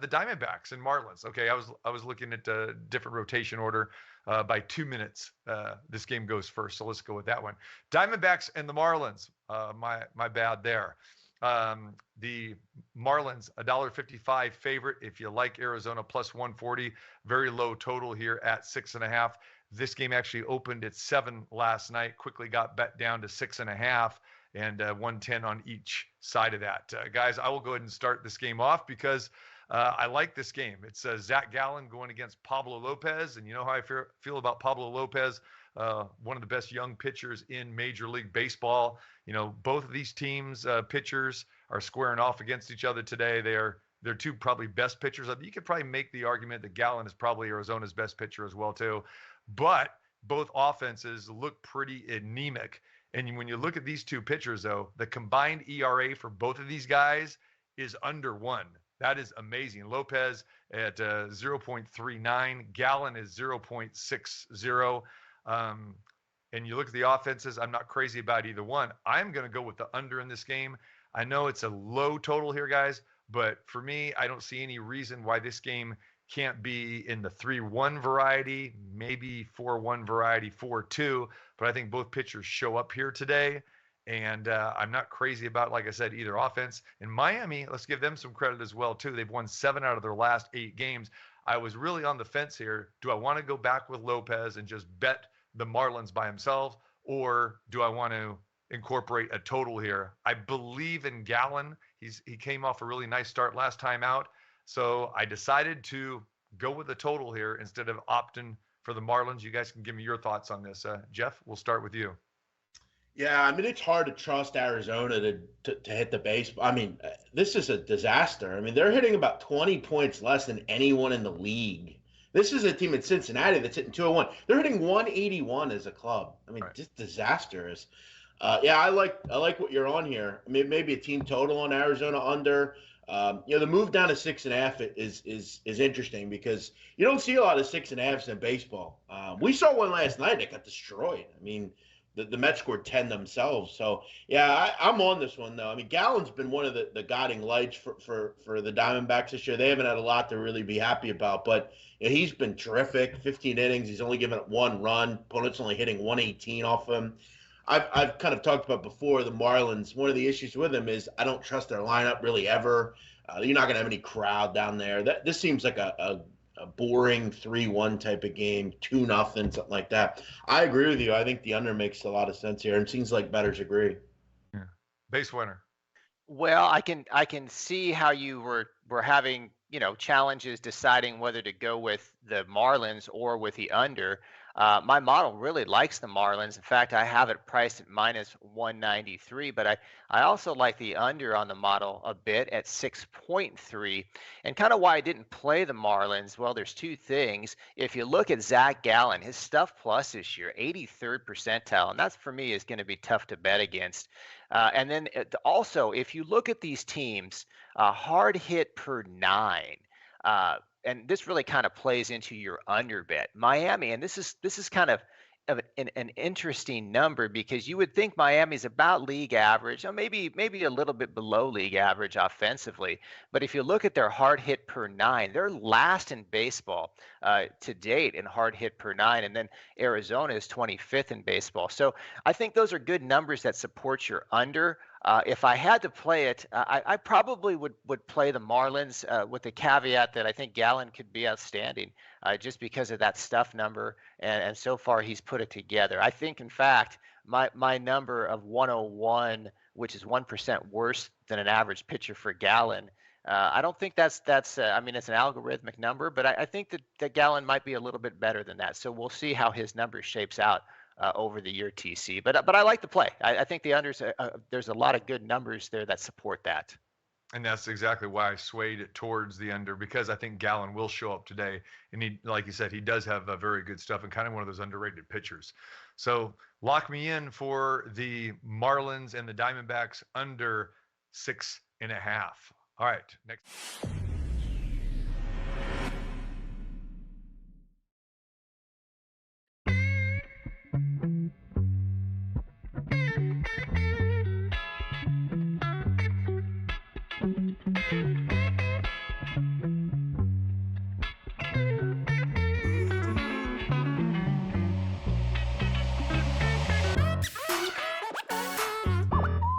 The Diamondbacks and Marlins. Okay, I was looking at a different rotation order. By 2 minutes, this game goes first, so let's go with that one. Diamondbacks and the Marlins. My bad there. The Marlins, $1.55 favorite. If you like Arizona, plus 140. Very low total here at 6.5. This game actually opened at 7 last night. Quickly got bet down to 6.5. And 110 on each side of that. Guys, I will go ahead and start this game off because I like this game. It's Zach Gallen going against Pablo Lopez, and you know how I feel about Pablo Lopez, one of the best young pitchers in Major League Baseball. You know, both of these teams' pitchers are squaring off against each other today. They're two probably best pitchers. You could probably make the argument that Gallen is probably Arizona's best pitcher as well too, but both offenses look pretty anemic. And when you look at these two pitchers, though, the combined ERA for both of these guys is under 1. That is amazing. Lopez at 0.39. Gallen is 0.60. And you look at the offenses, I'm not crazy about either one. I'm going to go with the under in this game. I know it's a low total here, guys, but for me, I don't see any reason why this game can't be in the 3-1 variety, maybe 4-1 variety, 4-2. But I think both pitchers show up here today. And I'm not crazy about, like I said, either offense. And Miami, let's give them some credit as well, too. They've won 7 out of their last 8 games. I was really on the fence here. Do I want to go back with Lopez and just bet the Marlins by himself? Or do I want to incorporate a total here? I believe in Gallen. He came off a really nice start last time out. So I decided to go with a total here instead of opting for the Marlins. You guys can give me your thoughts on this. Jeff, we'll start with you. Yeah, I mean, it's hard to trust Arizona to hit the base. I mean, this is a disaster. I mean, they're hitting about 20 points less than anyone in the league. This is a team in Cincinnati that's hitting 201. They're hitting 181 as a club. I mean, just disastrous. Yeah, I like what you're on here. I mean, maybe a team total on Arizona under. The move down to 6.5 is interesting because you don't see a lot of 6.5s in baseball. We saw one last night that got destroyed. I mean, the Mets scored 10 themselves. So yeah, I'm on this one though. I mean, Gallen's been one of the guiding lights for the Diamondbacks this year. They haven't had a lot to really be happy about, but he's been terrific. 15 innings, he's only given up 1 run. Opponent's only hitting 118 off him. I've kind of talked about before the Marlins. One of the issues with them is I don't trust their lineup really ever. You're not going to have any crowd down there. This seems like a boring 3-1 type of game, 2-0, something like that. I agree with you. I think the under makes a lot of sense here, and it seems like bettors agree. Yeah. Base winner. Well, I can see how you were having, challenges deciding whether to go with the Marlins or with the under. My model really likes the Marlins. In fact, I have it priced at minus 193, but I also like the under on the model a bit at 6.3. And kind of why I didn't play the Marlins, well, there's 2 things. If you look at Zach Gallen, his stuff plus this year, 83rd percentile, and that's for me is going to be tough to bet against. And then also, if you look at these teams, hard hit per 9, and this really kind of plays into your under bet. Miami, and this is kind of an interesting number because you would think Miami's about league average, or maybe a little bit below league average offensively. But if you look at their hard hit per 9, they're last in baseball to date in hard hit per 9, and then Arizona is 25th in baseball. So I think those are good numbers that support your under. If I had to play it, I probably would play the Marlins with the caveat that I think Gallen could be outstanding just because of that stuff number. And so far, he's put it together. I think, in fact, my number of 101, which is 1% worse than an average pitcher for Gallen, I don't think that's I mean, it's an algorithmic number, but I think that Gallen might be a little bit better than that. So we'll see how his number shapes out over the year, TC. But I like the play. I think the unders, there's a lot of good numbers there that support that. And that's exactly why I swayed towards the under, because I think Gallen will show up today. And he, like you said, he does have very good stuff and kind of one of those underrated pitchers. So lock me in for the Marlins and the Diamondbacks under 6.5. All right, next.